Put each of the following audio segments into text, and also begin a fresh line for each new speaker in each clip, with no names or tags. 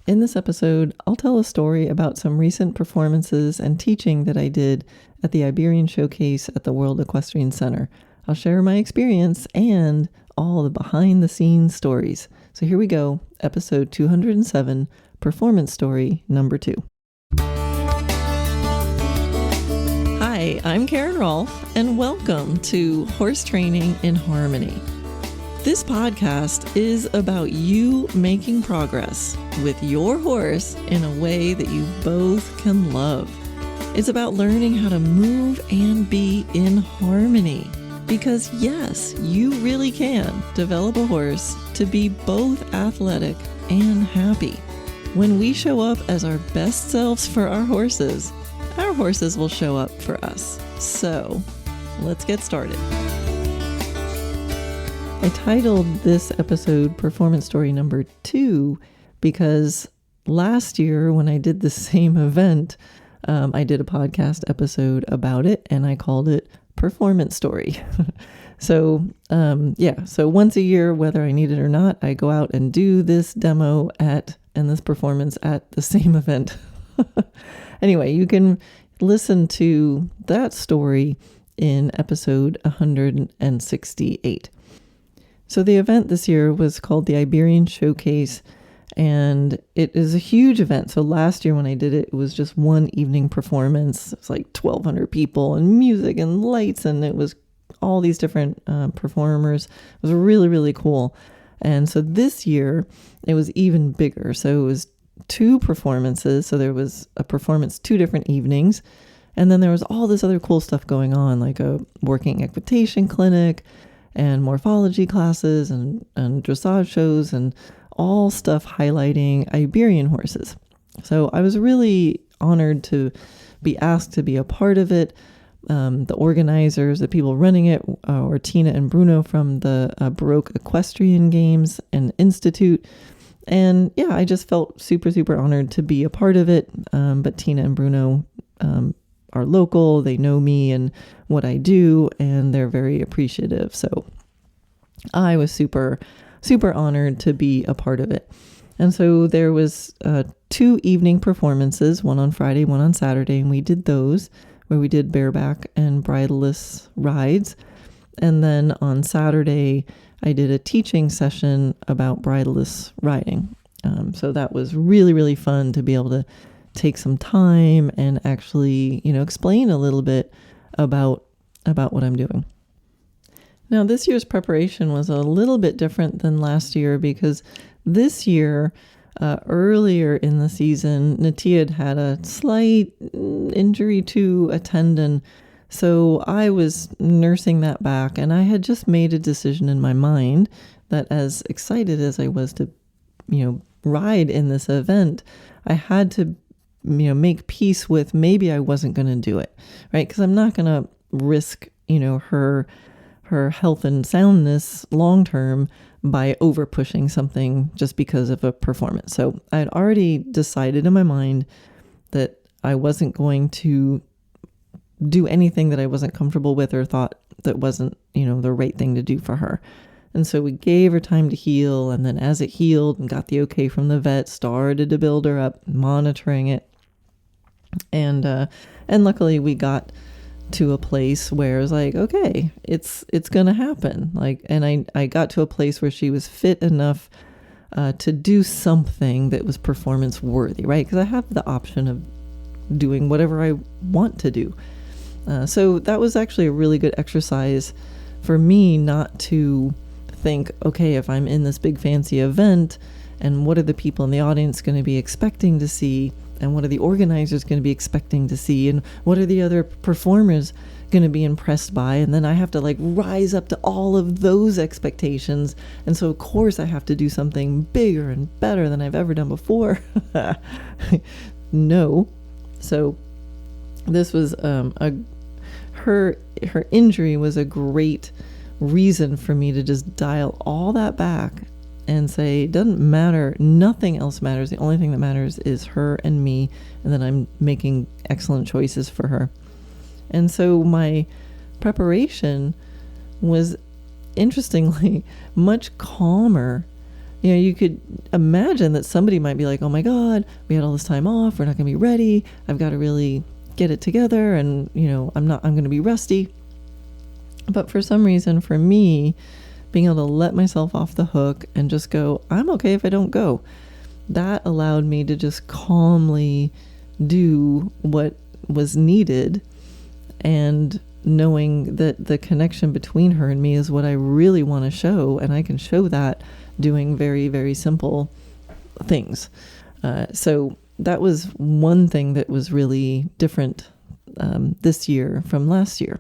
In this episode, I'll tell a story about some recent performances and teaching that I did at the Iberian Showcase at the World Equestrian Center. I'll share my experience and all the behind-the-scenes stories. So here we go, episode 207, performance story number 2. Hi, I'm Karen Rohlf, and welcome to Horse Training in Harmony. This podcast is about you making progress with your horse in a way that you both can love. It's about learning how to move and be in harmony. Because yes, you really can develop a horse to be both athletic and happy. When we show up as our best selves for our horses will show up for us. So let's get started. I titled this episode Performance Story Number 2 because last year when I did the same event, I did a podcast episode about it and I called it Performance Story. So once a year, whether I need it or not, I go out and do this demo and this performance at the same event. Anyway, you can listen to that story in episode 168. So the event this year was called the Iberian Showcase, and it is a huge event. So last year when I did it, it was just one evening performance. It's like 1,200 people and music and lights, and it was all these different performers. It was really, really cool. And so this year, it was even bigger. So it was 2 performances. So there was a performance 2 different evenings, and then there was all this other cool stuff going on, like a working equitation clinic, and morphology classes and dressage shows and all stuff highlighting Iberian horses. So I was really honored to be asked to be a part of it. The organizers, the people running it, were Tina and Bruno from the World Equestrian Games and Institute. And yeah, I just felt super, super honored to be a part of it. But Tina and Bruno are local. They know me and what I do, and they're very appreciative. So I was super, super honored to be a part of it. And so there was 2 evening performances, one on Friday, one on Saturday, and we did those where we did bareback and bridleless rides. And then on Saturday, I did a teaching session about bridleless riding. So that was really, really fun to be able to take some time and actually, explain a little bit about what I'm doing. Now, this year's preparation was a little bit different than last year because this year, earlier in the season, Natia had a slight injury to a tendon. So I was nursing that back, and I had just made a decision in my mind that as excited as I was to, ride in this event, I had to make peace with maybe I wasn't going to do it, right? Because I'm not going to risk, her health and soundness long term by over pushing something just because of a performance. So I had already decided in my mind that I wasn't going to do anything that I wasn't comfortable with or thought that wasn't, the right thing to do for her. And so we gave her time to heal. And then as it healed and got the okay from the vet, started to build her up, monitoring it. And luckily we got to a place where it was like, okay, it's going to happen. And I got to a place where she was fit enough to do something that was performance worthy, right? Because I have the option of doing whatever I want to do. So that was actually a really good exercise for me not to think, okay, if I'm in this big fancy event, and what are the people in the audience going to be expecting to see? And what are the organizers going to be expecting to see? And what are the other performers going to be impressed by? And then I have to rise up to all of those expectations. And so of course I have to do something bigger and better than I've ever done before. No. So this was her injury was a great reason for me to just dial all that back and say, it doesn't matter. Nothing else matters. The only thing that matters is her and me, and that I'm making excellent choices for her. And so my preparation was, interestingly, much calmer you could imagine that somebody might be like, oh my God, we had all this time off. We're not going to be ready. I've got to really get it together. And, I'm going to be rusty. But for some reason, for me, being able to let myself off the hook and just go, I'm okay if I don't go, that allowed me to just calmly do what was needed, and knowing that the connection between her and me is what I really want to show, and I can show that doing very, very simple things. So that was one thing that was really different this year from last year.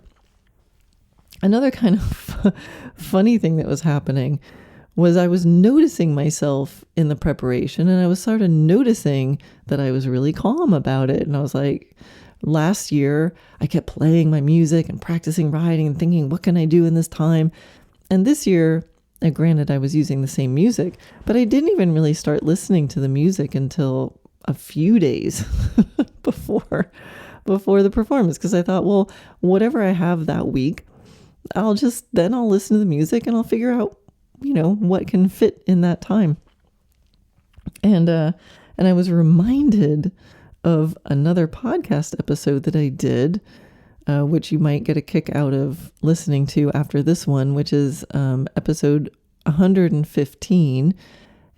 Another kind of funny thing that was happening was I was noticing myself in the preparation, and I was sort of noticing that I was really calm about it. And I was like, last year, I kept playing my music and practicing riding and thinking, what can I do in this time? And this year, granted, I was using the same music, but I didn't even really start listening to the music until a few days before the performance, because I thought, well, whatever I have that week, I'll listen to the music and I'll figure out, what can fit in that time. And I was reminded of another podcast episode that I did, which you might get a kick out of listening to after this one, which is episode 115.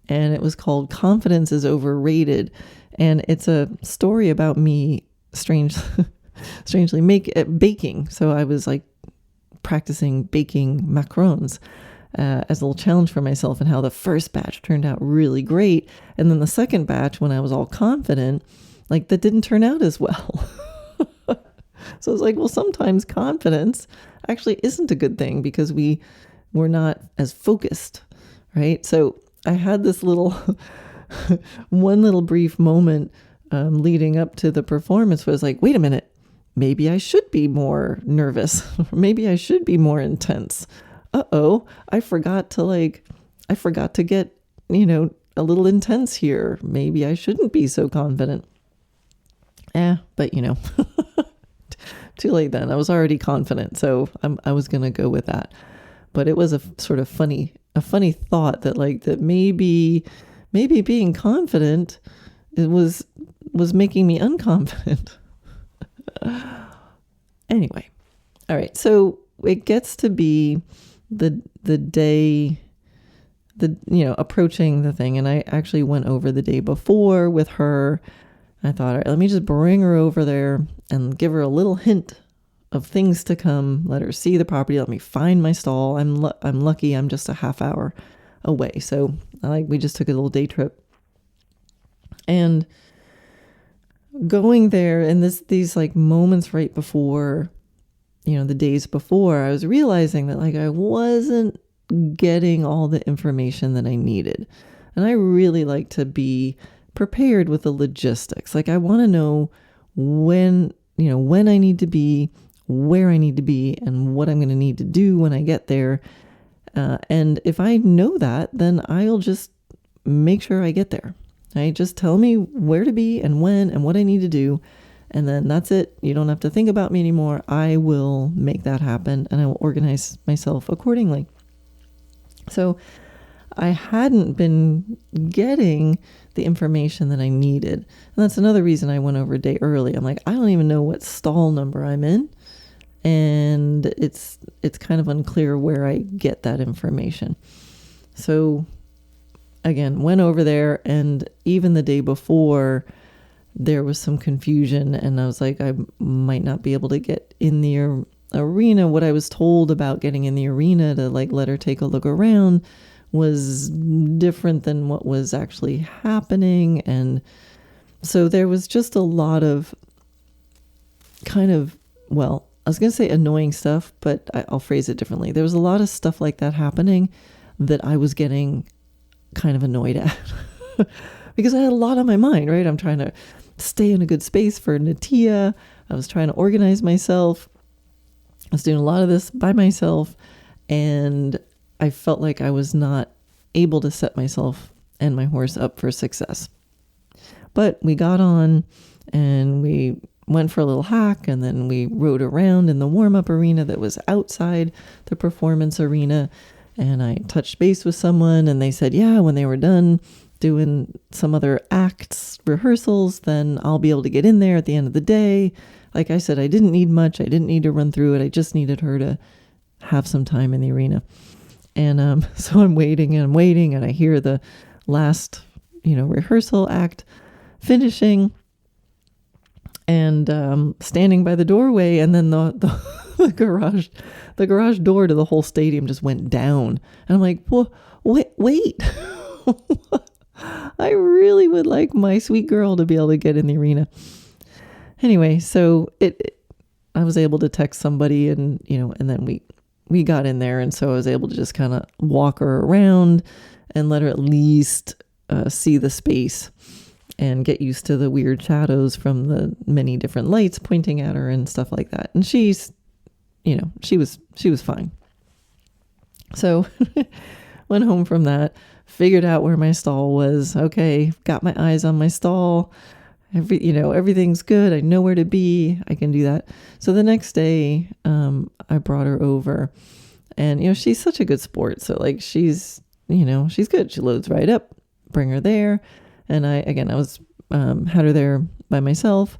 And it was called Confidence is Overrated. And it's a story about me, strangely baking. So I was like practicing baking macarons as a little challenge for myself, and how the first batch turned out really great. And then the second batch, when I was all confident, that didn't turn out as well. So it's like, well, sometimes confidence actually isn't a good thing because we're not as focused, right? So I had this one little brief moment leading up to the performance where I was like, wait a minute, maybe I should be more nervous. Maybe I should be more intense. I forgot to get, a little intense here. Maybe I shouldn't be so confident. But too late then. I was already confident, so I was going to go with that. But it was a sort of funny thought that maybe being confident, it was making me unconfident. Anyway. All right. So it gets to be the day, approaching the thing. And I actually went over the day before with her. I thought, all right, let me just bring her over there and give her a little hint of things to come. Let her see the property. Let me find my stall. I'm lucky. I'm just a half hour away. So we just took a little day trip, and going there, and these moments right before, the days before, I was realizing that I wasn't getting all the information that I needed. And I really like to be prepared with the logistics. I want to know when I need to be, where I need to be, and what I'm going to need to do when I get there. And if I know that, then I'll just make sure I get there. Right? Just tell me where to be and when and what I need to do. And then that's it. You don't have to think about me anymore. I will make that happen, and I will organize myself accordingly. So I hadn't been getting the information that I needed. And that's another reason I went over a day early. I'm like, I don't even know what stall number I'm in. And it's kind of unclear where I get that information. So again, went over there, and even the day before, there was some confusion, and I was like, I might not be able to get in the arena. What I was told about getting in the arena to let her take a look around was different than what was actually happening. And so there was just a lot of kind of, well, I was going to say annoying stuff, but I'll phrase it differently. There was a lot of stuff like that happening that I was getting kind of annoyed at because I had a lot on my mind, right? I'm trying to stay in a good space for Natia. I was trying to organize myself. I was doing a lot of this by myself, and I felt like I was not able to set myself and my horse up for success. But we got on and we went for a little hack, and then we rode around in the warm-up arena that was outside the performance arena. And I touched base with someone and they said, yeah, when they were done doing some other acts rehearsals, then I'll be able to get in there at the end of the day. Like I said, I didn't need much. I didn't need to run through it. I just needed her to have some time in the arena. And so I'm waiting and I hear the last, rehearsal act finishing, and standing by the doorway, and then the garage door to the whole stadium just went down. And I'm like, well, wait. I really would like my sweet girl to be able to get in the arena. Anyway, so I was able to text somebody, and then we got in there, and so I was able to just kind of walk her around and let her at least see the space and get used to the weird shadows from the many different lights pointing at her and stuff like that. And she's, she was fine. So went home from that, figured out where my stall was. Okay, got my eyes on my stall. Everything's good. I know where to be. I can do that. So the next day, I brought her over, and, she's such a good sport. So like, she's good. She loads right up, bring her there. And I was, had her there by myself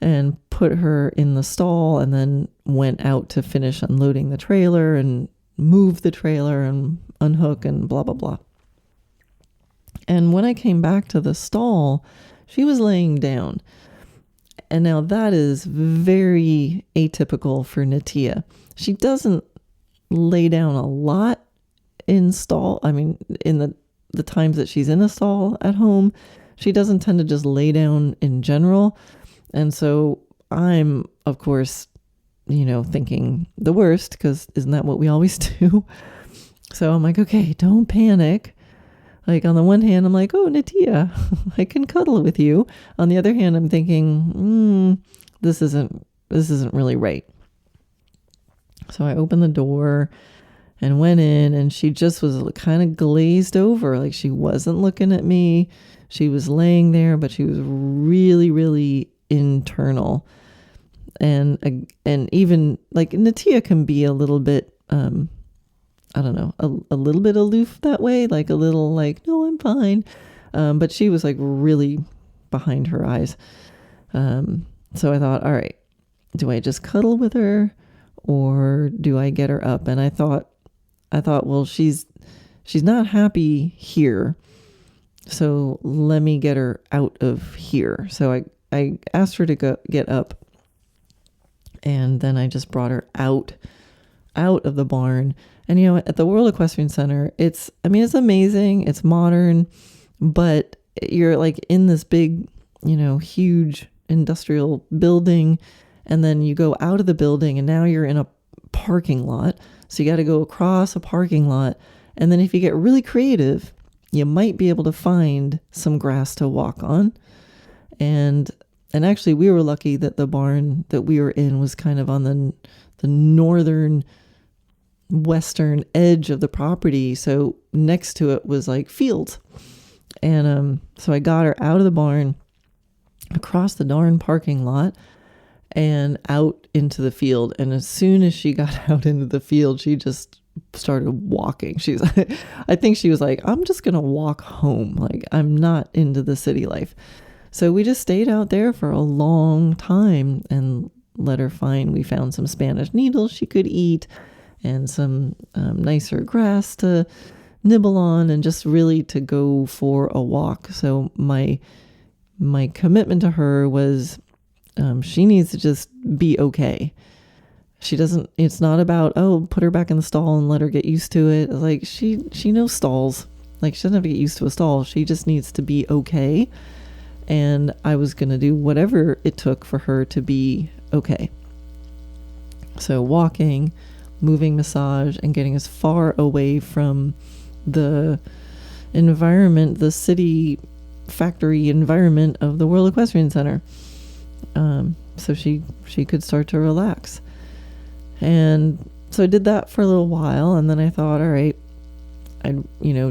and put her in the stall, and then went out to finish unloading the trailer and move the trailer and unhook and blah, blah, blah. And when I came back to the stall, she was laying down. And now that is very atypical for Natia. She doesn't lay down a lot in stall. I mean, in the times that she's in a stall at home, she doesn't tend to just lay down in general. And so I'm, of course, thinking the worst, because isn't that what we always do? So I'm like, okay, don't panic. Like, on the one hand, I'm like, oh, Natia, I can cuddle with you. On the other hand, I'm thinking, this isn't really right. So I opened the door and went in, and she just was kind of glazed over. Like, she wasn't looking at me. She was laying there, but she was really, really internal. And even like Natia can be a little bit, I don't know, a little bit aloof that way, like a little like, no, I'm fine. But she was like really behind her eyes. So I thought, all right, do I just cuddle with her or do I get her up? And I thought, well, she's not happy here. So let me get her out of here. So I asked her to get up, and then I just brought her out of the barn. And, at the World Equestrian Center, it's amazing. It's modern, but you're like in this big, huge industrial building. And then you go out of the building, and now you're in a parking lot. So you got to go across a parking lot. And then if you get really creative, you might be able to find some grass to walk on. And actually, we were lucky that the barn that we were in was kind of on the northern western edge of the property, so next to it was like fields. And so I got her out of the barn, across the darn parking lot, and out into the field. And as soon as she got out into the field, she just started walking. I think she was like, I'm just gonna walk home. Like, I'm not into the city life. So we just stayed out there for a long time and let her we found some Spanish needles she could eat, and some nicer grass to nibble on, and just really to go for a walk. So my commitment to her was, she needs to just be okay. It's not about, put her back in the stall and let her get used to it. Like, she knows stalls. Like, she doesn't have to get used to a stall. She just needs to be okay. And I was going to do whatever it took for her to be okay. So walking, moving massage, and getting as far away from the environment, the city factory environment of the World Equestrian Center. So she could start to relax. And so I did that for a little while, and then I thought, all right,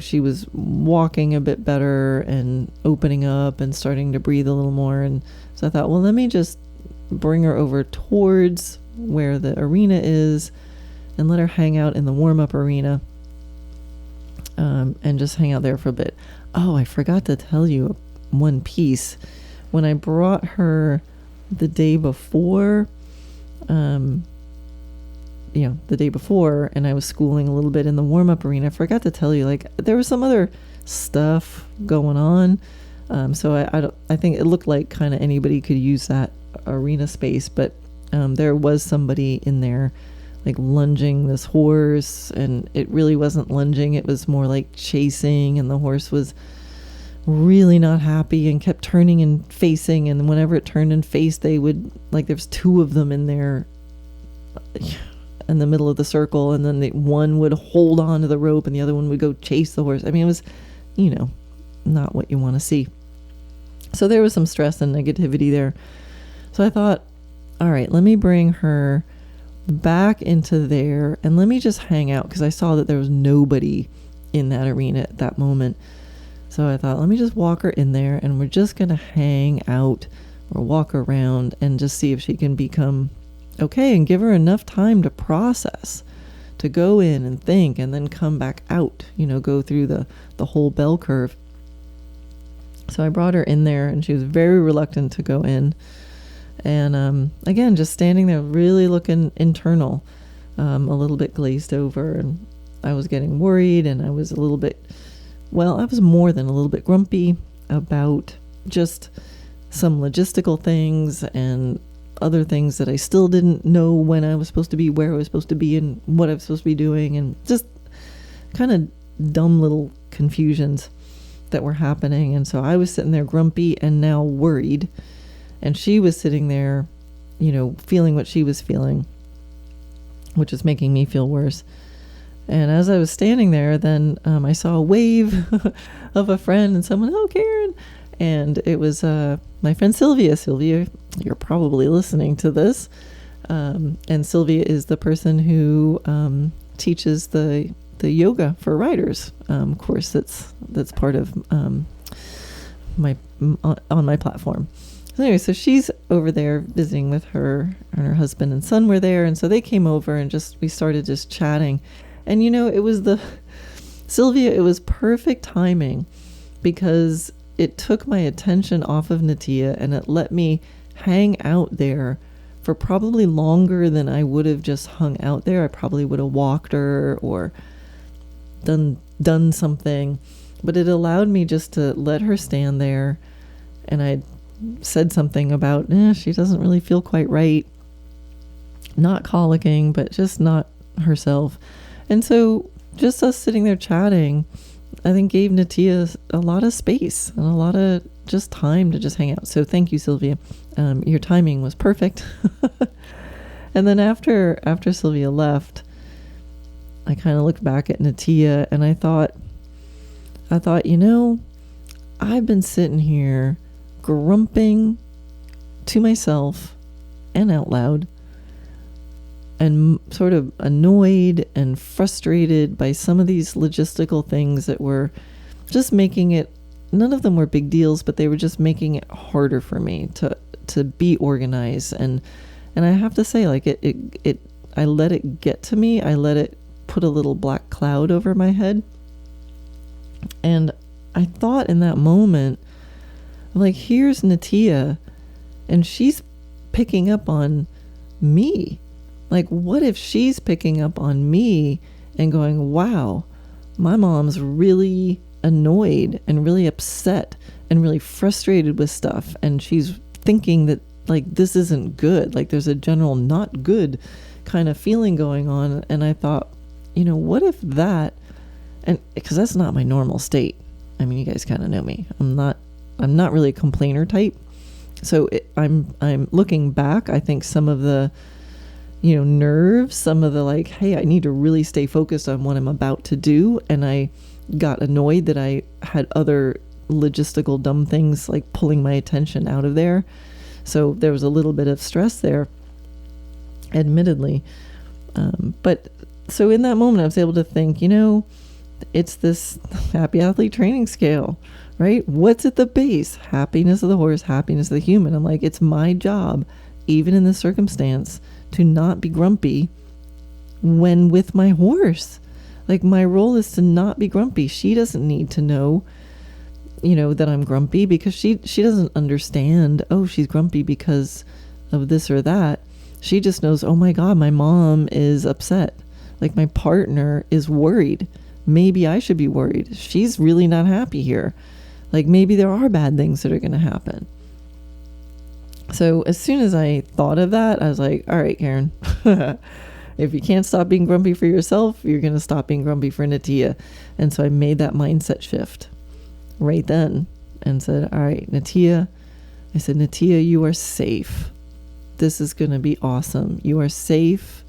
she was walking a bit better and opening up and starting to breathe a little more. And so I thought, well, let me just bring her over towards where the arena is and let her hang out in the warm-up arena and just hang out there for a bit. Oh, I forgot to tell you one piece. When I brought her the day before, and I was schooling a little bit in the warm-up arena, I forgot to tell you, like, there was some other stuff going on. So I think it looked like kind of anybody could use that arena space, but there was somebody in there like lunging this horse, and it really wasn't lunging, it was more like chasing, and the horse was really not happy and kept turning and facing, and whenever it turned and faced, they would, like, there's two of them in there in the middle of the circle, and then one would hold on to the rope and the other one would go chase the horse. I mean, it was, not what you want to see. So there was some stress and negativity there. So I thought, all right, let me bring her back into there and let me just hang out, because I saw that there was nobody in that arena at that moment. So I thought, let me just walk her in there and we're just going to hang out or walk around and just see if she can become okay, and give her enough time to process, to go in and think and then come back out, go through the whole bell curve. So I brought her in there and she was very reluctant to go in. And again, just standing there really looking internal, a little bit glazed over, and I was getting worried, and I was I was more than a little bit grumpy about just some logistical things and other things that I still didn't know when I was supposed to be, where I was supposed to be, and what I was supposed to be doing, and just kind of dumb little confusions that were happening. And so I was sitting there grumpy and now worried, and she was sitting there, feeling what she was feeling, which is making me feel worse. And as I was standing there, then I saw a wave of a friend and someone, oh, Karen. And it was my friend Sylvia. Sylvia, you're probably listening to this. And Sylvia is the person who teaches the yoga for riders course that's part of on my platform. So anyway, so she's over there visiting with her, and her husband and son were there. And so they came over and we started just chatting. And it was Sylvia, it was perfect timing, because it took my attention off of Natia and it let me hang out there for probably longer than I would have just hung out there. I probably would have walked her or done something, but it allowed me just to let her stand there. And I said something about, she doesn't really feel quite right. Not colicking, but just not herself. And so just us sitting there chatting, I think gave Natia a lot of space and a lot of just time to just hang out. So thank you, Sylvia. Your timing was perfect. And then after Sylvia left, I kind of looked back at Natia and I thought, I've been sitting here grumping to myself and out loud, and sort of annoyed and frustrated by some of these logistical things that were just making it, none of them were big deals, but they were just making it harder for me to be organized. And I have to say, like, I let it get to me. I let it put a little black cloud over my head. And I thought in that moment, like, here's Natia, and she's picking up on me. Like, what if she's picking up on me and going, wow, my mom's really annoyed and really upset and really frustrated with stuff. And she's thinking that, like, this isn't good. Like, there's a general not good kind of feeling going on. And I thought, what if that, and because that's not my normal state. I mean, you guys kind of know me. I'm not really a complainer type. So I'm looking back. I think some of the, nerves, some of the, like, hey, I need to really stay focused on what I'm about to do. And I got annoyed that I had other logistical dumb things like pulling my attention out of there. So there was a little bit of stress there, admittedly. But so in that moment, I was able to think, it's this happy athlete training scale, right? What's at the base? Happiness of the horse, happiness of the human. I'm like, it's my job, even in this circumstance, to not be grumpy when with my horse. Like, my role is to not be grumpy. She doesn't need to know, that I'm grumpy, because she doesn't understand, oh, she's grumpy because of this or that. She just knows, oh my God, my mom is upset. Like, my partner is worried. Maybe I should be worried. She's really not happy here. Like, maybe there are bad things that are going to happen. So as soon as I thought of that, I was like, all right, Karen, if you can't stop being grumpy for yourself, you're going to stop being grumpy for Natia. And so I made that mindset shift right then and said, all right, Natia, you are safe. This is going to be awesome. You are safe,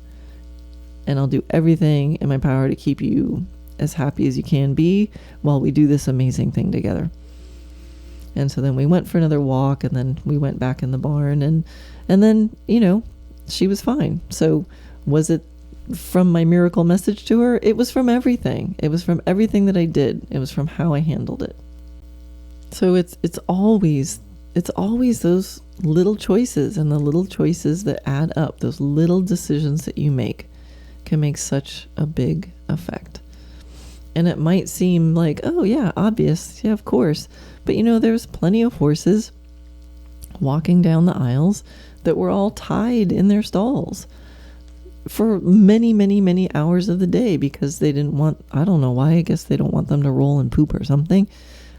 and I'll do everything in my power to keep you as happy as you can be while we do this amazing thing together. And so then we went for another walk, and then we went back in the barn, and then, she was fine. So was it from my miracle message to her? It was from everything. It was from everything that I did. It was from how I handled it. So it's always those little choices, and the little choices that add up, those little decisions that you make can make such a big effect. And it might seem like, oh yeah, obvious. Yeah, of course. But there's plenty of horses walking down the aisles that were all tied in their stalls for many, many, many hours of the day because they didn't want, I don't know why, I guess they don't want them to roll and poop or something.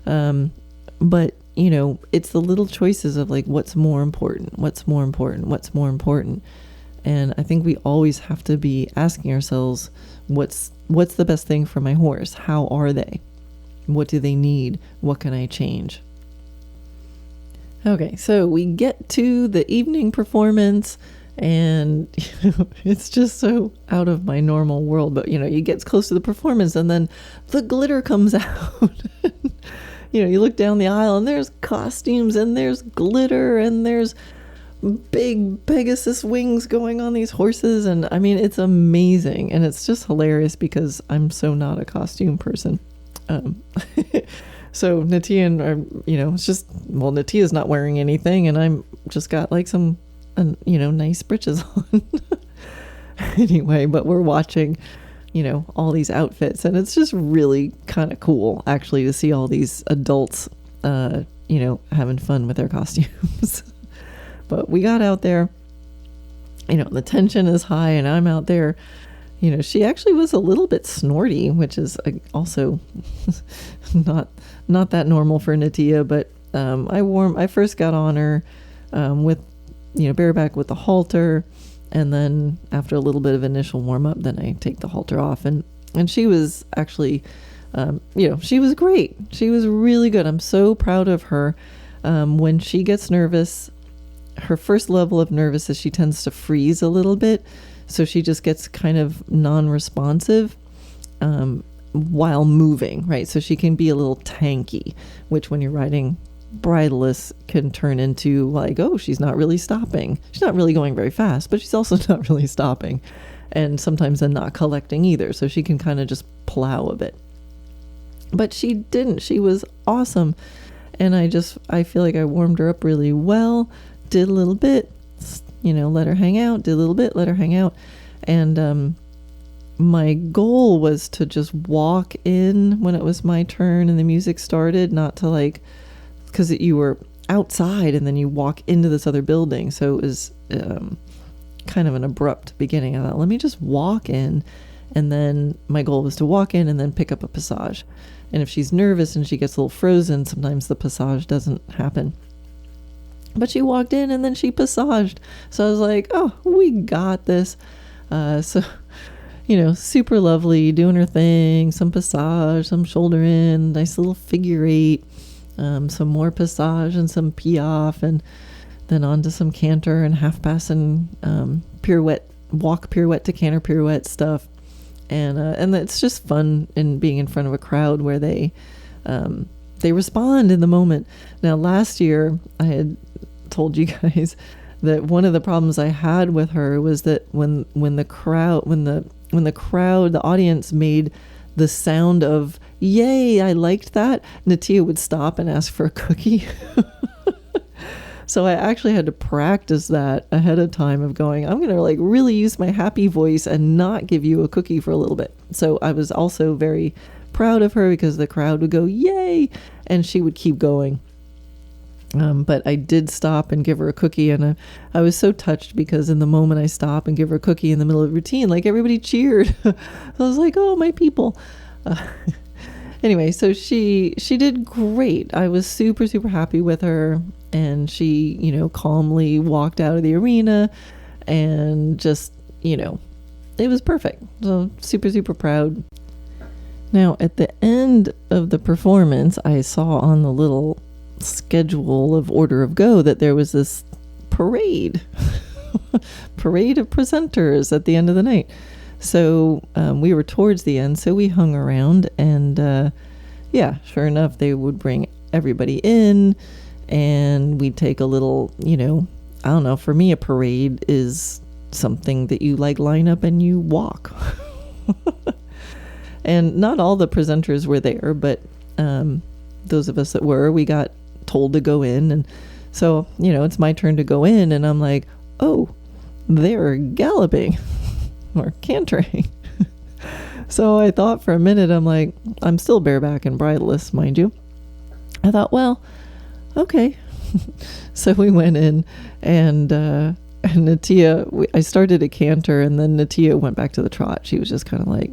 But it's the little choices of like, what's more important? And I think we always have to be asking ourselves, what's the best thing for my horse? How are they? What do they need? What can I change? Okay, so we get to the evening performance, and it's just so out of my normal world. But you get close to the performance, and then the glitter comes out. You look down the aisle, and there's costumes, and there's glitter, and there's big Pegasus wings going on these horses. And I mean, it's amazing, and it's just hilarious because I'm so not a costume person. So Natia and it's just, Natia's not wearing anything, and I'm just got like some nice breeches on. Anyway, but we're watching all these outfits, and it's just really kind of cool actually to see all these adults having fun with their costumes. But we got out there, the tension is high, and I'm out there. She actually was a little bit snorty, which is also not that normal for Natia. But I first got on her with bareback with the halter, and then after a little bit of initial warm up, then I take the halter off, and she was actually, she was great. She was really good. I'm so proud of her. When she gets nervous, her first level of nervous is she tends to freeze a little bit. So she just gets kind of non-responsive while moving, right? So she can be a little tanky, which when you're riding bridleless can turn into like, oh, she's not really stopping. She's not really going very fast, but she's also not really stopping. And sometimes then not collecting either. So she can kind of just plow a bit. But she didn't. She was awesome. And I feel like I warmed her up really well, did a little bit, let her hang out, did a little bit, let her hang out. And my goal was to just walk in when it was my turn and the music started, not to because you were outside and then you walk into this other building. So it was kind of an abrupt beginning. I thought, let me just walk in. And then my goal was to walk in and then pick up a passage. And if she's nervous and she gets a little frozen, sometimes the passage doesn't happen. But she walked in and then she passaged. So I was like, oh, we got this. Super lovely, doing her thing, some passage, some shoulder in, nice little figure eight, some more passage and some piaffe, and then on to some canter and half pass and pirouette, walk pirouette to canter pirouette stuff. And it's just fun in being in front of a crowd where they respond in the moment. Now, last year I had told you guys that one of the problems I had with her was that when the audience made the sound of "yay, I liked that," Natia would stop and ask for a cookie. So I actually had to practice that ahead of time of going, I'm going to like really use my happy voice and not give you a cookie for a little bit. So I was also very proud of her because the crowd would go, yay, and she would keep going. But I did stop and give her a cookie, and I was so touched because in the moment I stop and give her a cookie in the middle of the routine, like everybody cheered. I was like, oh, my people. Anyway, so she did great. I was super, super happy with her, and she, calmly walked out of the arena and just, it was perfect. So super, super proud. Now, at the end of the performance, I saw on the little schedule of order of go that there was this parade of presenters at the end of the night. So we were towards the end, so we hung around, and sure enough, they would bring everybody in, and we'd take a little, I don't know, for me a parade is something that you like line up and you walk. And not all the presenters were there, but those of us that were, we got told to go in, and so it's my turn to go in, and I'm like, oh, they're galloping or cantering. So I thought for a minute, I'm like, I'm still bareback and bridleless, mind you. I thought, well, okay. So we went in, and Natia, I started a canter, and then Natia went back to the trot. She was just kind of like,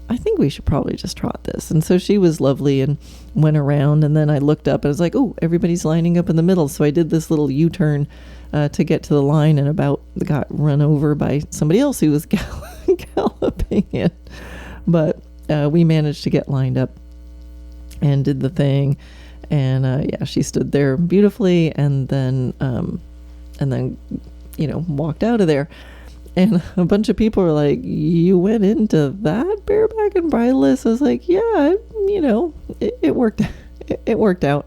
I think we should probably just trot this. And so she was lovely and went around, and then I looked up and I was like, oh, everybody's lining up in the middle. So I did this little U-turn to get to the line, and about got run over by somebody else who was galloping in. But we managed to get lined up and did the thing. And she stood there beautifully, and then walked out of there. And a bunch of people were like, you went into that bareback and bridleless? I was like, yeah, it worked. It worked out.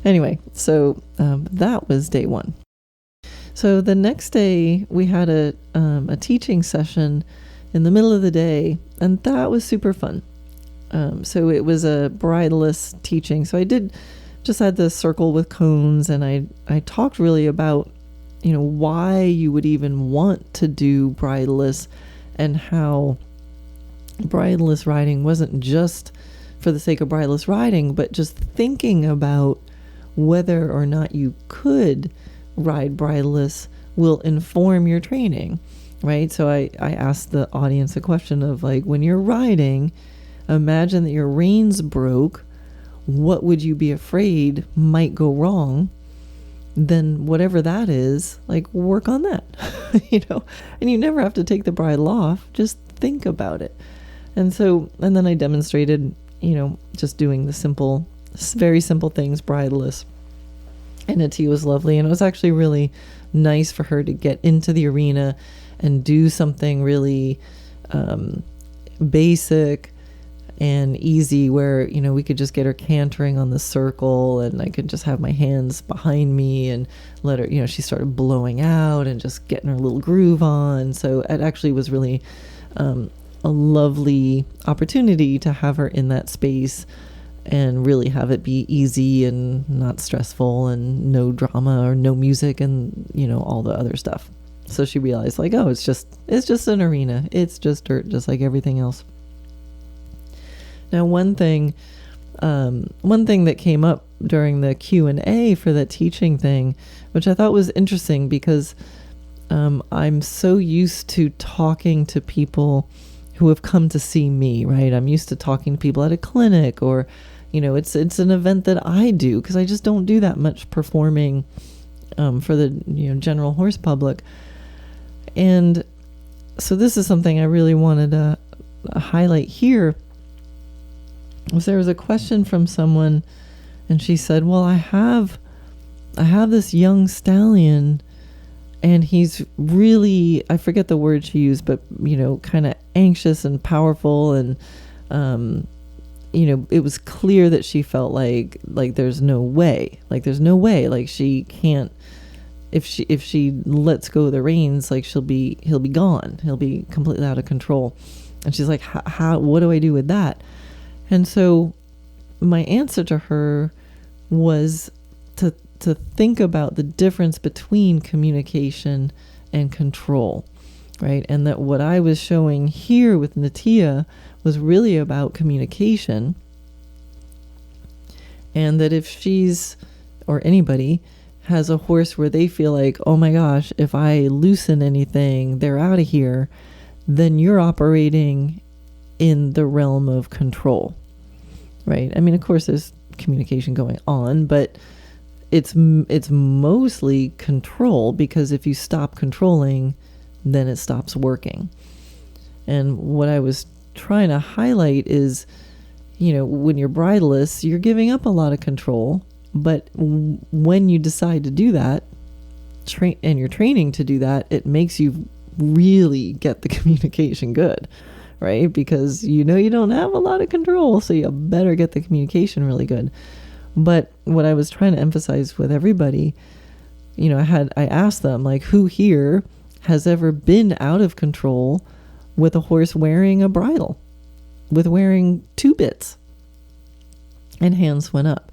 Anyway, so that was day one. So the next day we had a teaching session in the middle of the day, and that was super fun. So it was a bridleless teaching. So I just had the circle with cones, and I talked really about why you would even want to do bridleless, and how bridleless riding wasn't just for the sake of bridleless riding, but just thinking about whether or not you could ride bridleless will inform your training, right? So I asked the audience a question of like, when you're riding, imagine that your reins broke. What would you be afraid might go wrong? Then whatever that is, like, work on that, and you never have to take the bridle off. Just think about it. And then I demonstrated, just doing the very simple things, bridleless. And Natia was lovely. And it was actually really nice for her to get into the arena and do something really basic and easy, where we could just get her cantering on the circle, and I could just have my hands behind me and let her, she started blowing out and just getting her little groove on. So it actually was really a lovely opportunity to have her in that space and really have it be easy and not stressful, and no drama or no music and all the other stuff. So she realized, like, oh, it's just an arena, it's just dirt, just like everything else. Now, one thing that came up during the Q&A for that teaching thing, which I thought was interesting, because I'm so used to talking to people who have come to see me, right? I'm used to talking to people at a clinic, or, it's an event that I do, because I just don't do that much performing for the general horse public. And so this is something I really wanted to highlight here. There was a question from someone, and she said, well, I have this young stallion, and he's really, I forget the word she used, but kind of anxious and powerful, and it was clear that she felt like there's no way, like she can't, if she lets go of the reins, like he'll be gone, he'll be completely out of control. And she's like, what do I do with that? And so my answer to her was to to think about the difference between communication and control, right? And that what I was showing here with Natia was really about communication. And that if she's, or anybody, has a horse where they feel like, oh my gosh, if I loosen anything, they're out of here, then you're operating in the realm of control, right? I mean, of course, there's communication going on, but it's mostly control, because if you stop controlling, then it stops working. And what I was trying to highlight is, when you're bridleless, you're giving up a lot of control. But when you decide to do that, and you're training to do that, it makes you really get the communication good, right? Because you don't have a lot of control, so you better get the communication really good. But what I was trying to emphasize with everybody, I asked them, like, who here has ever been out of control with a horse wearing a bridle, with wearing 2 bits? And hands went up.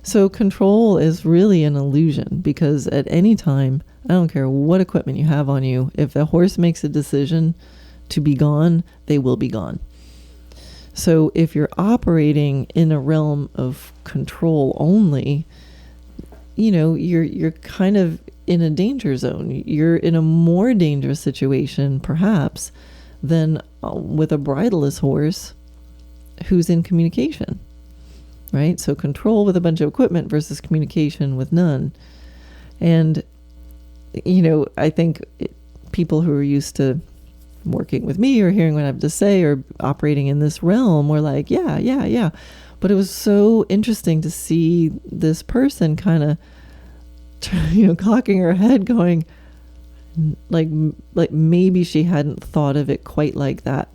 So control is really an illusion, because at any time, I don't care what equipment you have on you, if the horse makes a decision to be gone, they will be gone. So if you're operating in a realm of control only, you're kind of in a danger zone. You're in a more dangerous situation, perhaps, than with a bridleless horse who's in communication. Right? So control with a bunch of equipment versus communication with none. And, I think people who are used to working with me or hearing what I have to say or operating in this realm were like, yeah. But it was so interesting to see this person kind of, cocking her head going, like maybe she hadn't thought of it quite like that.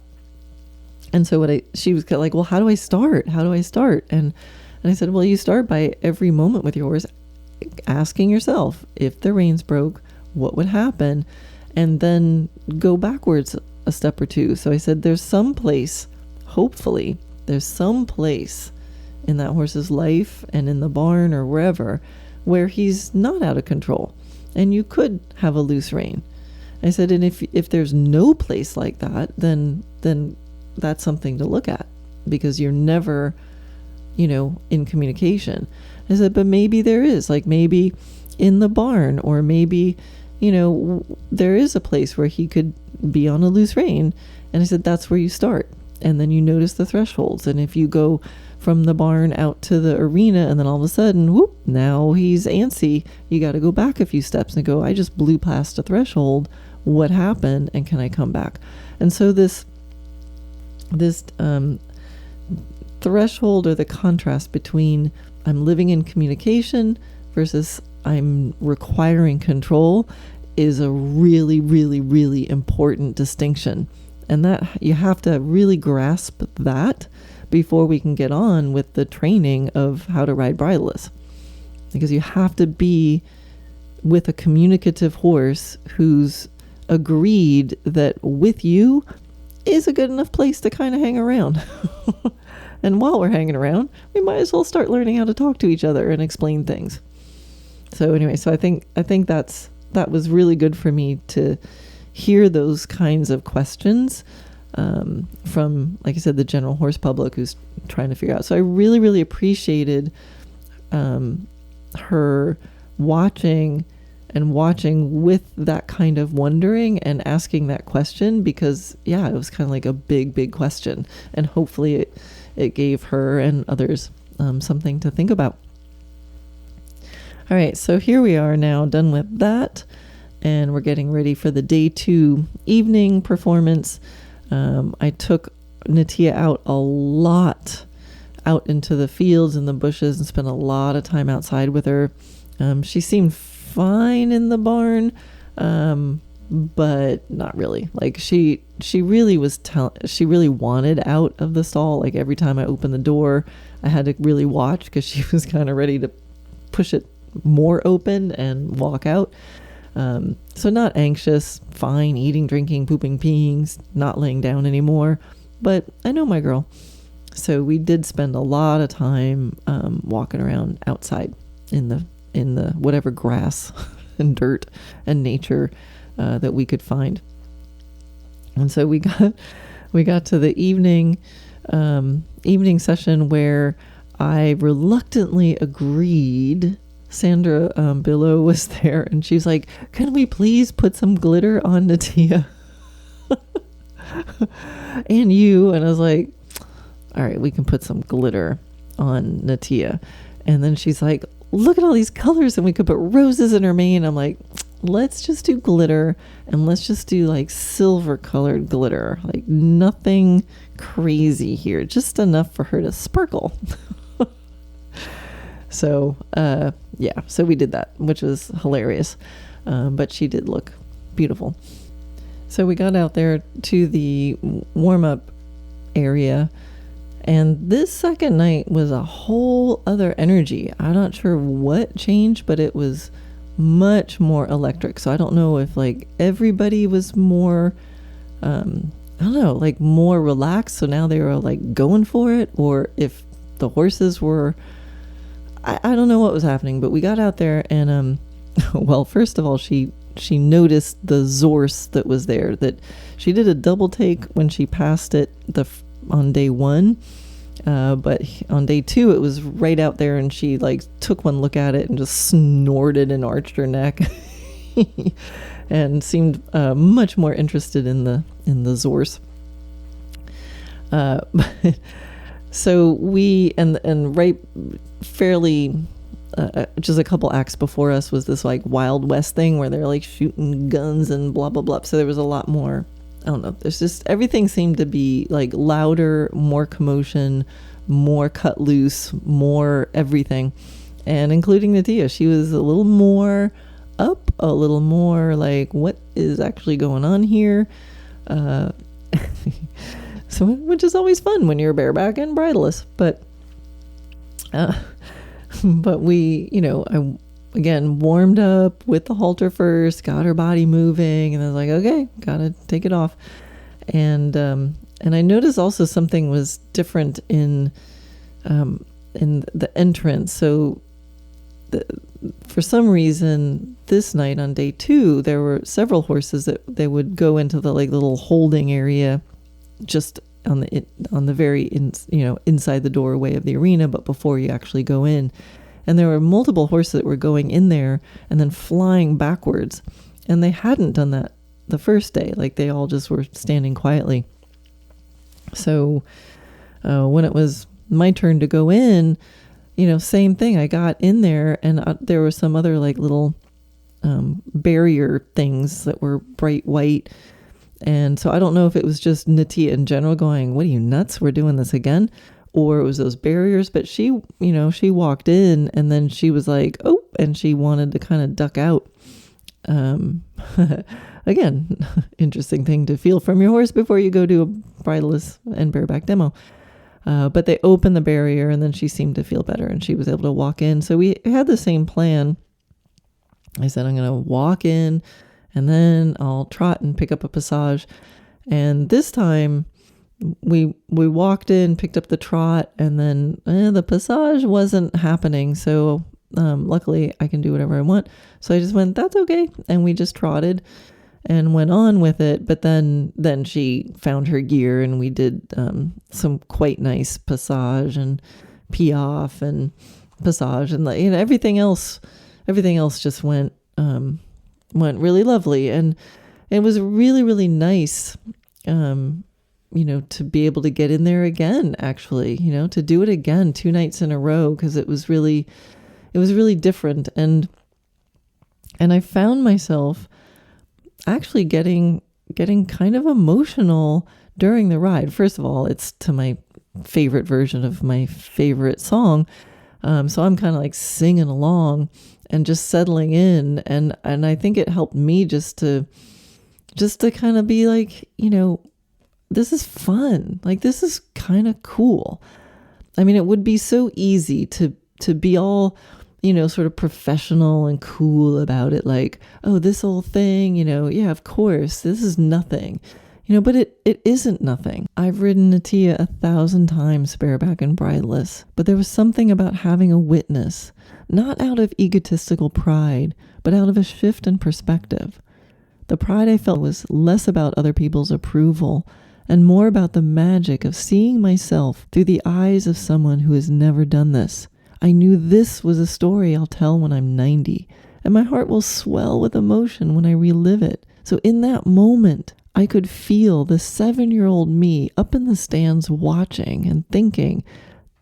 And so she was like, well, how do I start? And I said, well, you start by every moment with your horse asking yourself, if the reins broke, what would happen? And then go backwards a step or two. So I said, there's some place, hopefully, there's some place in that horse's life and in the barn or wherever where he's not out of control. And you could have a loose rein. I said, and if there's no place like that, then that's something to look at, because you're never, in communication. I said, but maybe there is, like maybe in the barn, or maybe, there is a place where he could be on a loose rein. And I said, that's where you start. And then you notice the thresholds. And if you go from the barn out to the arena and then all of a sudden, whoop, now he's antsy, you got to go back a few steps and go, I just blew past a threshold. What happened? And can I come back? And so this threshold, or the contrast between I'm living in communication versus I'm requiring control, is a really, really, really important distinction. And that you have to really grasp that before we can get on with the training of how to ride bridleless. Because you have to be with a communicative horse who's agreed that with you is a good enough place to kind of hang around. And while we're hanging around, we might as well start learning how to talk to each other and explain things. So anyway, I think that was really good for me to hear those kinds of questions from, like I said, the general horse public who's trying to figure out. So I really, really appreciated her watching with that kind of wondering and asking that question, because it was kind of like a big, big question, and hopefully it gave her and others something to think about. All right, so here we are now, done with that, and we're getting ready for the day 2 evening performance. I took Natia out a lot, out into the fields and the bushes, and spent a lot of time outside with her. She seemed fine in the barn, but not really. Like she really was she really wanted out of the stall. Like every time I opened the door, I had to really watch, because she was kind of ready to push it more open and walk out. So not anxious, fine, eating, drinking, pooping, peeing, not laying down anymore. But I know my girl. So we did spend a lot of time walking around outside in in the whatever grass and dirt and nature that we could find. And so we got to the evening session where I reluctantly agreed. Sandra Billow was there, and she's like, "Can we please put some glitter on Natia?" And you. And I was like, "All right, we can put some glitter on Natia." And then she's like, "Look at all these colors, and we could put roses in her mane." I'm like, "Let's just do glitter, and let's just do like silver colored glitter, like nothing crazy here, just enough for her to sparkle." So so we did that, which was hilarious, but she did look beautiful. So we got out there to the warm-up area, and this second night was a whole other energy. I'm not sure what changed, but it was much more electric. So I don't know if like everybody was more more relaxed, so now they were like going for it, or if the horses were, I don't know what was happening. But we got out there, and well, first of all, she noticed the Zorse that was there, that she did a double take when she passed it on day 1, but on day 2 it was right out there, and she like took one look at it and just snorted and arched her neck and seemed much more interested in the Zorse. So we and right fairly just a couple acts before us was this like Wild West thing where they're like shooting guns and blah blah blah. So there was a lot more, I don't know, there's just everything seemed to be like louder, more commotion, more cut loose, more everything. And including Natia, she was a little more up, a little more like, what is actually going on here? So, which is always fun when you're bareback and bridleless, but we, I again warmed up with the halter first, got her body moving, and I was like, okay, gotta take it off. And I noticed also something was different in the entrance. So for some reason this night on day 2, there were several horses that they would go into the like little holding area just on the very inside the doorway of the arena, but before you actually go in. And there were multiple horses that were going in there and then flying backwards, and they hadn't done that the first day. Like they all just were standing quietly. So when it was my turn to go in, same thing. I got in there, and there were some other like little barrier things that were bright white. And so I don't know if it was just Natia in general going, "What are you, nuts? We're doing this again?" Or it was those barriers. But she walked in, and then she was like, "Oh," and she wanted to kind of duck out. Again, interesting thing to feel from your horse before you go to a bridleless and bareback demo. But they opened the barrier, and then she seemed to feel better, and she was able to walk in. So we had the same plan. I said, I'm going to walk in, and then I'll trot and pick up a passage. And this time we walked in, picked up the trot, and then the passage wasn't happening. So luckily I can do whatever I want. So I just went, that's okay. And we just trotted and went on with it. But then she found her gear, and we did some quite nice passage and piaffe and passage, and everything else just went really lovely. And it was really, really nice, to be able to get in there again, actually, to do it again 2 nights in a row, because it was really different. And I found myself actually getting kind of emotional during the ride. First of all, it's to my favorite version of my favorite song. So I'm kind of like singing along and just settling in. And I think it helped me just to kind of be like, this is fun. Like, this is kind of cool. I mean, it would be so easy to be all, sort of professional and cool about it. Like, oh, this whole thing, yeah, of course, this is nothing. But it isn't nothing. I've ridden Natia 1,000 times bareback and bridleless, but there was something about having a witness, not out of egotistical pride, but out of a shift in perspective. The pride I felt was less about other people's approval and more about the magic of seeing myself through the eyes of someone who has never done this. I knew this was a story I'll tell when I'm 90, and my heart will swell with emotion when I relive it. So in that moment, I could feel the 7-year-old me up in the stands watching and thinking,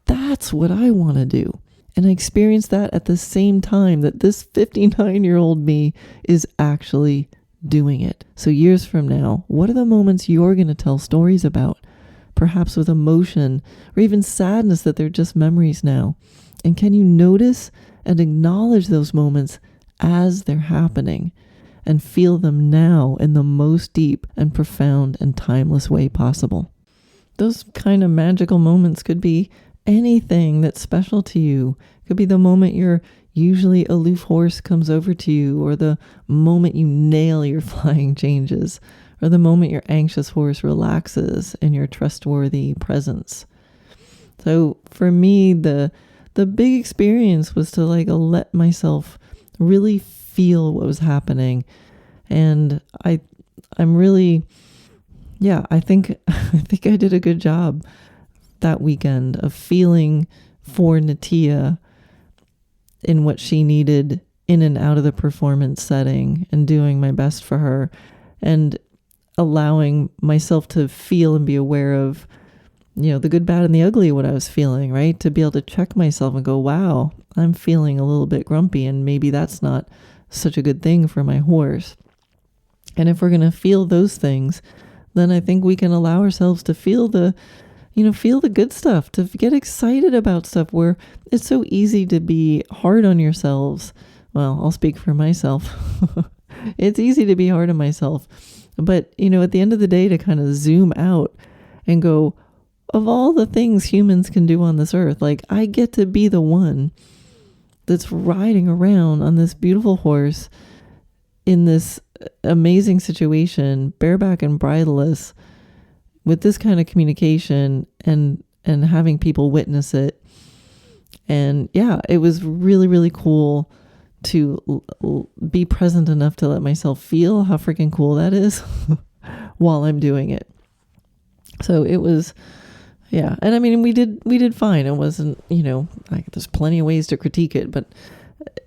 that's what I want to do. And I experienced that at the same time that this 59-year-old me is actually doing it. So years from now, what are the moments you're going to tell stories about? Perhaps with emotion or even sadness that they're just memories now. And can you notice and acknowledge those moments as they're happening and feel them now in the most deep and profound and timeless way possible? Those kind of magical moments could be anything that's special to you. It could be the moment your usually aloof horse comes over to you, or the moment you nail your flying changes, or the moment your anxious horse relaxes in your trustworthy presence. So for me, the big experience was to let myself really feel what was happening. And I'm really, I think I did a good job that weekend of feeling for Natia in what she needed in and out of the performance setting, and doing my best for her, and allowing myself to feel and be aware of, the good, bad, and the ugly of what I was feeling, right? To be able to check myself and go, wow, I'm feeling a little bit grumpy, and maybe that's not such a good thing for my horse. And if we're going to feel those things, then I think we can allow ourselves to feel the good stuff, to get excited about stuff, where it's so easy to be hard on yourselves. Well, I'll speak for myself. It's easy to be hard on myself. But, at the end of the day, to kind of zoom out and go, of all the things humans can do on this earth, I get to be the one that's riding around on this beautiful horse in this amazing situation, bareback and bridleless, with this kind of communication and having people witness it. And it was really, really cool to be present enough to let myself feel how freaking cool that is while I'm doing it. So it was, and I mean, we did fine. It wasn't, there's plenty of ways to critique it, but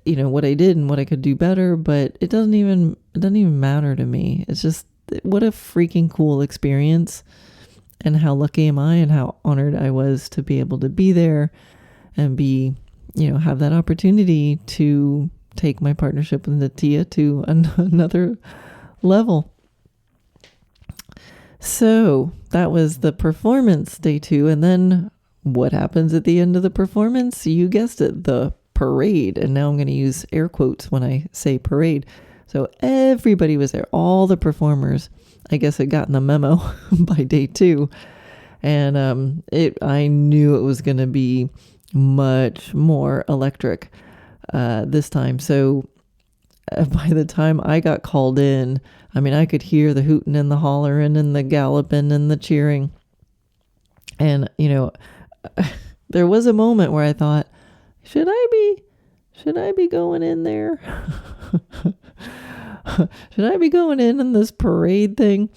what I did and what I could do better, but it doesn't even matter to me. It's just, what a freaking cool experience, and how lucky am I and how honored I was to be able to be there and have that opportunity to take my partnership with Natia to another level. So that was the performance, day 2. And then what happens at the end of the performance? You guessed it, the parade. And now I'm going to use air quotes when I say parade. So everybody was there, all the performers, I guess, had gotten the memo by day 2. And I knew it was going to be much more electric this time. So by the time I got called in, I mean, I could hear the hooting and the hollering and the galloping and the cheering. And, there was a moment where I thought, should I be going in there? Should I be going in this parade thing?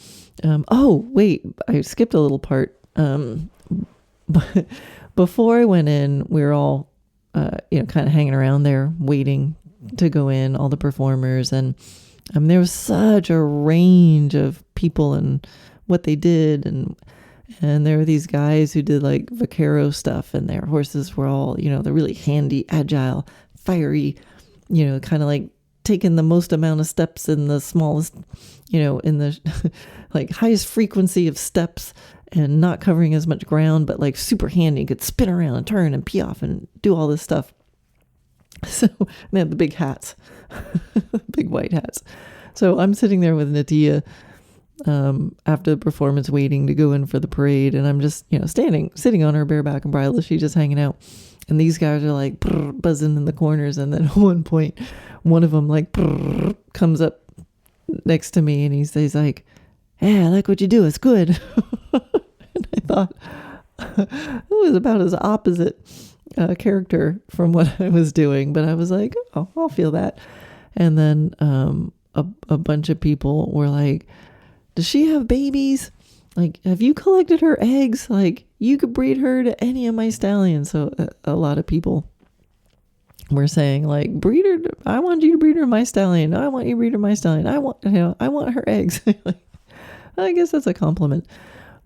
Oh, wait, I skipped a little part. But before I went in, we were all, kind of hanging around there waiting to go in, all the performers. And there was such a range of people and what they did. And there were these guys who did vaquero stuff, and their horses were all, they're really handy, agile, fiery, kind of taking the most amount of steps in the smallest, in the highest frequency of steps, and not covering as much ground, but super handy, could spin around and turn and pee off and do all this stuff. So they had the big hats, big white hats. So I'm sitting there with Natia after the performance, waiting to go in for the parade, and I'm just sitting on her bareback and bridleless. She's just hanging out, and these guys are buzzing in the corners. And then at one point, one of them comes up next to me, and he says "Yeah, I like what you do. It's good." And I thought it was about as opposite character from what I was doing, but I was like, "Oh, I'll feel that." And then a bunch of people were like, "Does she have babies? Like, have you collected her eggs? Like, you could breed her to any of my stallions." So a lot of people were saying, like, "Breed her. I want you to breed her to my stallion. I want you to breed her to my stallion. I want her eggs." Like, I guess that's a compliment.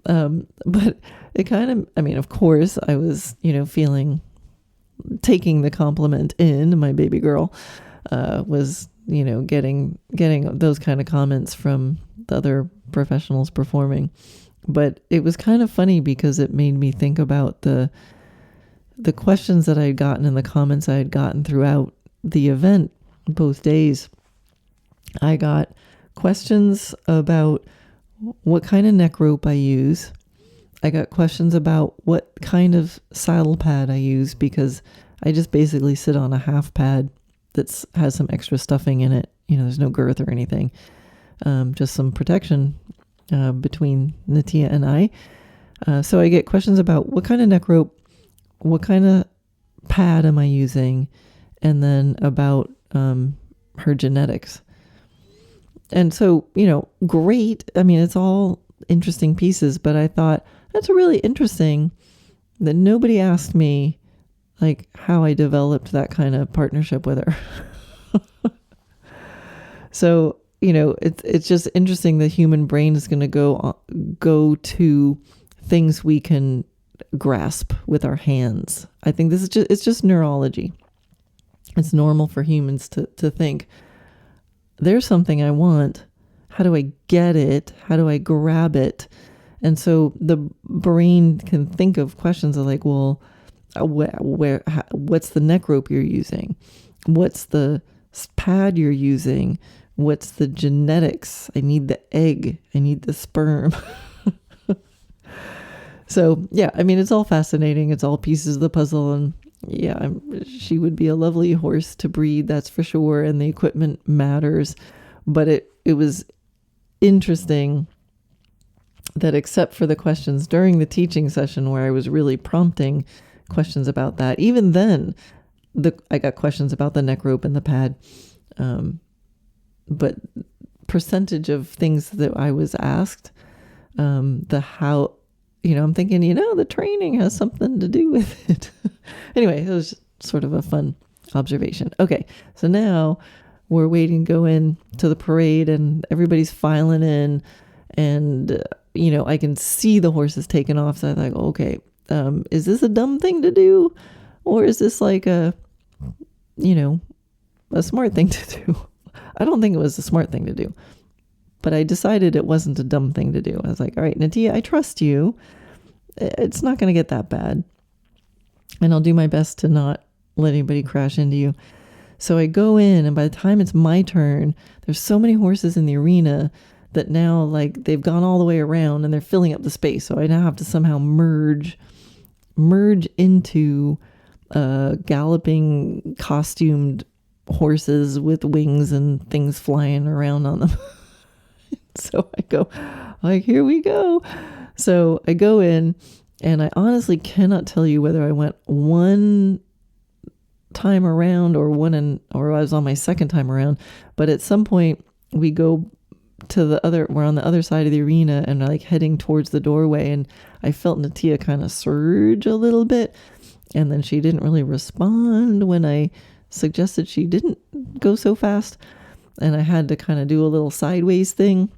But it kind of, I mean, of course, I was, taking the compliment in. My baby girl was, getting those kind of comments from the other professionals performing. But it was kind of funny because it made me think about the questions that I had gotten and the comments I had gotten throughout the event, both days. I got questions about what kind of neck rope I use. I got questions about what kind of saddle pad I use, because I just basically sit on a half pad that has some extra stuffing in it. There's no girth or anything. Just some protection between Natia and I. So I get questions about what kind of neck rope, what kind of pad am I using, and then about her genetics. And so, great. I mean, it's all interesting pieces, but I thought that's really interesting that nobody asked me like how I developed that kind of partnership with her. So, it's just interesting. The human brain is going to go to things we can grasp with our hands. I think it's just neurology. It's normal for humans to think, there's something I want. How do I get it? How do I grab it? And so the brain can think of questions of like, well, what's the neck rope you're using? What's the pad you're using? What's the genetics? I need the egg. I need the sperm. So yeah, I mean, it's all fascinating. It's all pieces of the puzzle. And yeah, she would be a lovely horse to breed, that's for sure. And the equipment matters. But it was interesting that, except for the questions during the teaching session where I was really prompting questions about that, even then, I got questions about the neck rope and the pad. But percentage of things that I was asked, how, I'm thinking, the training has something to do with it. Anyway, it was sort of a fun observation. Okay, so now we're waiting to go in to the parade and everybody's filing in, and, I can see the horses taking off. So I thought, okay, is this a dumb thing to do? Or is this like a smart thing to do? I don't think it was a smart thing to do, but I decided it wasn't a dumb thing to do. I was like, all right, Natia, I trust you. It's not going to get that bad. And I'll do my best to not let anybody crash into you. So I go in, and by the time it's my turn, there's so many horses in the arena that now, like, they've gone all the way around and they're filling up the space. So I now have to somehow merge into galloping, costumed horses with wings and things flying around on them. So I go, like, here we go. So I go in, and I honestly cannot tell you whether I went one time around or I was on my second time around. But at some point we go to we're on the other side of the arena and like heading towards the doorway, and I felt Natia kind of surge a little bit, and then she didn't really respond when I suggested she didn't go so fast, and I had to kind of do a little sideways thing.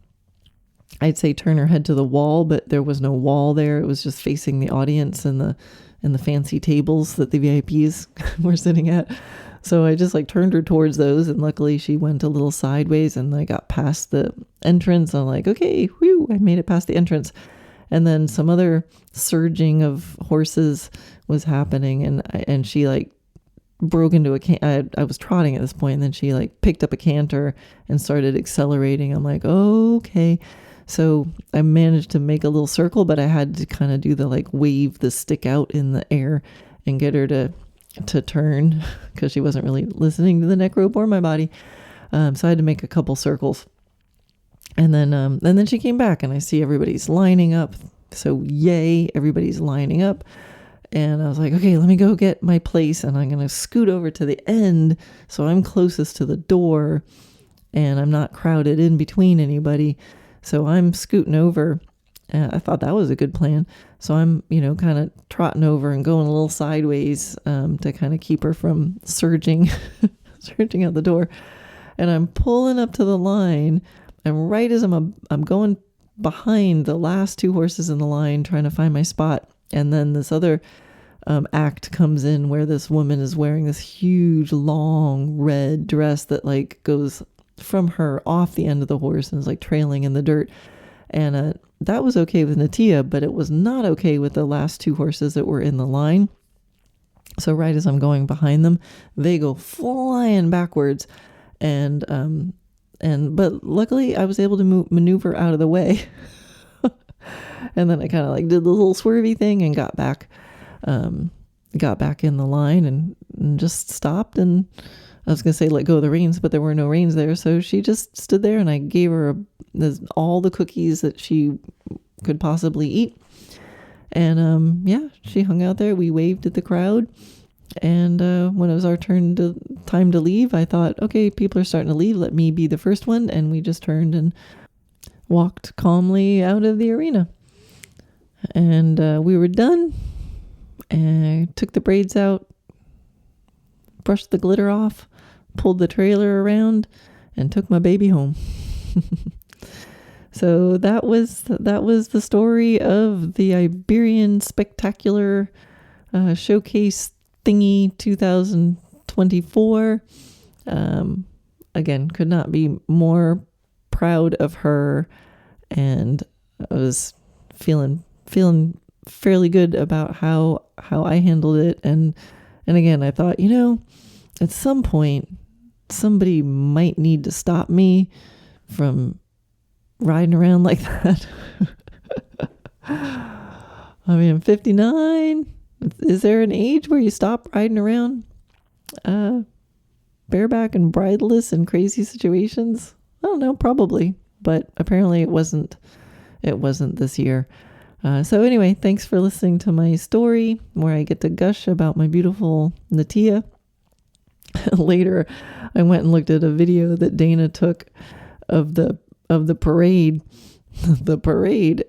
I'd say turn her head to the wall, but there was no wall there. It was just facing the audience and the fancy tables that the VIPs were sitting at. So I just like turned her towards those, and luckily she went a little sideways, and I got past the entrance. I'm like, okay, whew, I made it past the entrance. And then some other surging of horses was happening, and she like broke into I was trotting at this point, and then she like picked up a canter and started accelerating. I'm like, okay. So I managed to make a little circle, but I had to kind of do the like wave the stick out in the air and get her to turn, because she wasn't really listening to the neck rope or my body. So I had to make a couple circles. And then she came back, and I see everybody's lining up. So yay, everybody's lining up. And I was like, okay, let me go get my place, and I'm going to scoot over to the end so I'm closest to the door and I'm not crowded in between anybody. So I'm scooting over. I thought that was a good plan. So I'm, kind of trotting over and going a little sideways to kind of keep her from surging out the door. And I'm pulling up to the line, and right as I'm going behind the last two horses in the line trying to find my spot, and then this other act comes in where this woman is wearing this huge long red dress that like goes from her off the end of the horse and is like trailing in the dirt. And that was okay with Natia, but it was not okay with the last two horses that were in the line. So right as I'm going behind them, they go flying backwards. But luckily I was able to maneuver out of the way. And then I kind of like did the little swervy thing and got back in the line and just stopped. And I was going to say let go of the reins, but there were no reins there. So she just stood there, and I gave her all the cookies that she could possibly eat. And she hung out there. We waved at the crowd. And when it was our time to leave, I thought, okay, people are starting to leave. Let me be the first one. And we just turned and walked calmly out of the arena. And we were done. And I took the braids out, brushed the glitter off, pulled the trailer around, and took my baby home. So that was the story of the Iberian Spectacular Showcase thingy 2024. Again, could not be more proud of her, and I was feeling fairly good about how I handled it. And again, I thought, at some point somebody might need to stop me from riding around like that. I mean, I'm 59. Is there an age where you stop riding around bareback and bridleless in crazy situations? I don't know, probably, but apparently it wasn't this year. So anyway, thanks for listening to my story where I get to gush about my beautiful Natia. Later, I went and looked at a video that Dana took of the parade,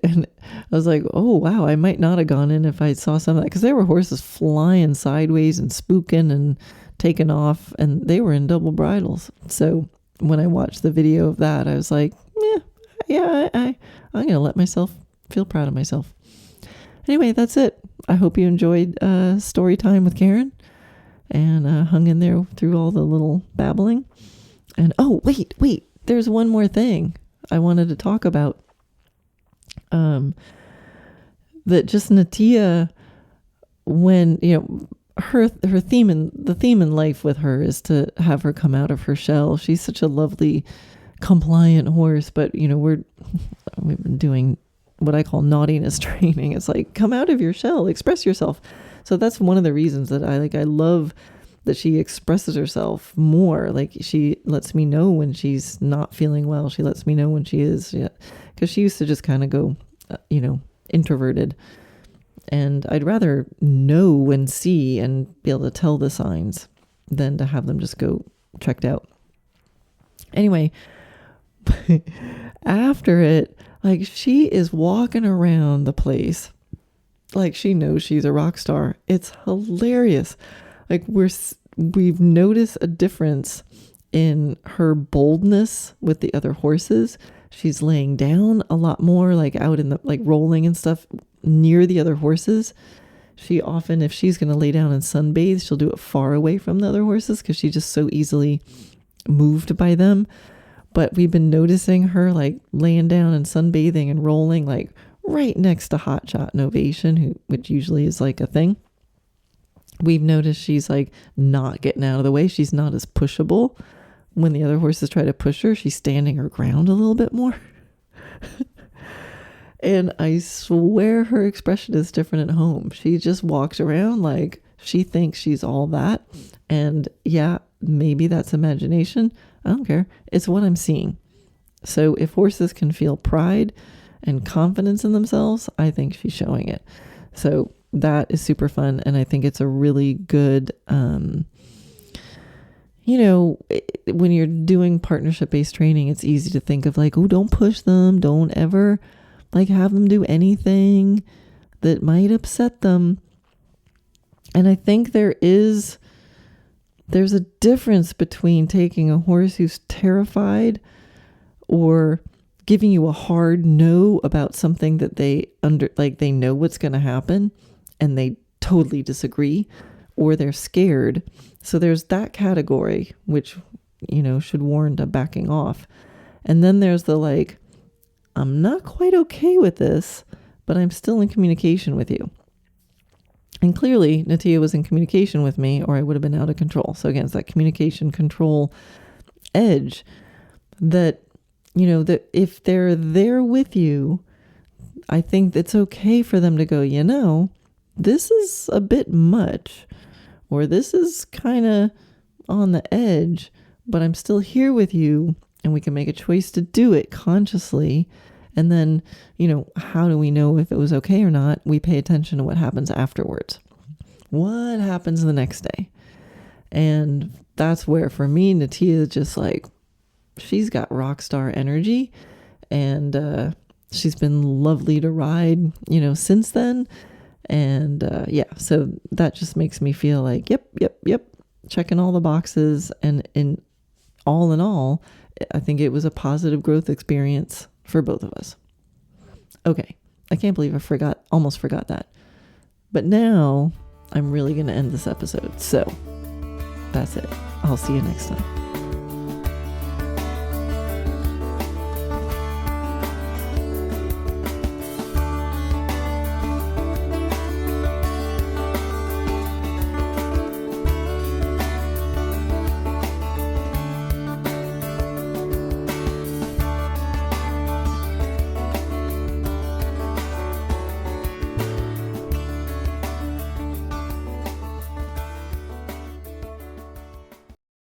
and I was like, oh wow, I might not have gone in if I saw some of that, because there were horses flying sideways and spooking and taking off, and they were in double bridles. So when I watched the video of that, I was like, I'm gonna let myself feel proud of myself. Anyway, that's it. I hope you enjoyed story time with Karen, and hung in there through all the little babbling. And oh, wait, there's one more thing I wanted to talk about. That just Natia, when, her theme in life with her is to have her come out of her shell. She's such a lovely, compliant horse, but we've been doing what I call naughtiness training. It's like, come out of your shell, express yourself. So that's one of the reasons that I love that she expresses herself more. Like, she lets me know when she's not feeling well. She lets me know when she is, because she used to just kind of go, introverted. And I'd rather know and see and be able to tell the signs than to have them just go checked out. Anyway, after it, like, she is walking around the place like she knows she's a rock star. It's hilarious. Like, we've noticed a difference in her boldness with the other horses. She's laying down a lot more, like out in the, like, rolling and stuff near the other horses. She often, if she's going to lay down and sunbathe, she'll do it far away from the other horses because she's just so easily moved by them. But we've been noticing her like laying down and sunbathing and rolling like right next to Hot Shot and Ovation, which usually is like a thing. We've noticed she's like not getting out of the way. She's not as pushable. When the other horses try to push her, she's standing her ground a little bit more. And I swear her expression is different at home. She just walks around like she thinks she's all that. And yeah, maybe that's imagination. I don't care. It's what I'm seeing. So if horses can feel pride and confidence in themselves, I think she's showing it. So that is super fun. And I think it's a really good, when you're doing partnership-based training, it's easy to think of like, oh, don't push them. Don't ever like have them do anything that might upset them. And I think there's a difference between taking a horse who's terrified or giving you a hard no about something that they know what's going to happen and they totally disagree, or they're scared. So there's that category, which, should warrant a backing off. And then there's the like, I'm not quite okay with this, but I'm still in communication with you. And clearly Natia was in communication with me, or I would have been out of control. So again, it's that communication control edge that, that if they're there with you, I think it's okay for them to go, this is a bit much, or this is kind of on the edge, but I'm still here with you and we can make a choice to do it consciously. And then, how do we know if it was okay or not? We pay attention to what happens afterwards. What happens the next day? And that's where, for me, Natia is just like, she's got rock star energy. And she's been lovely to ride, since then. And so that just makes me feel like, yep, checking all the boxes. And in all, I think it was a positive growth experience for both of us. Okay, I can't believe I almost forgot that. But now I'm really going to end this episode. So that's it. I'll see you next time.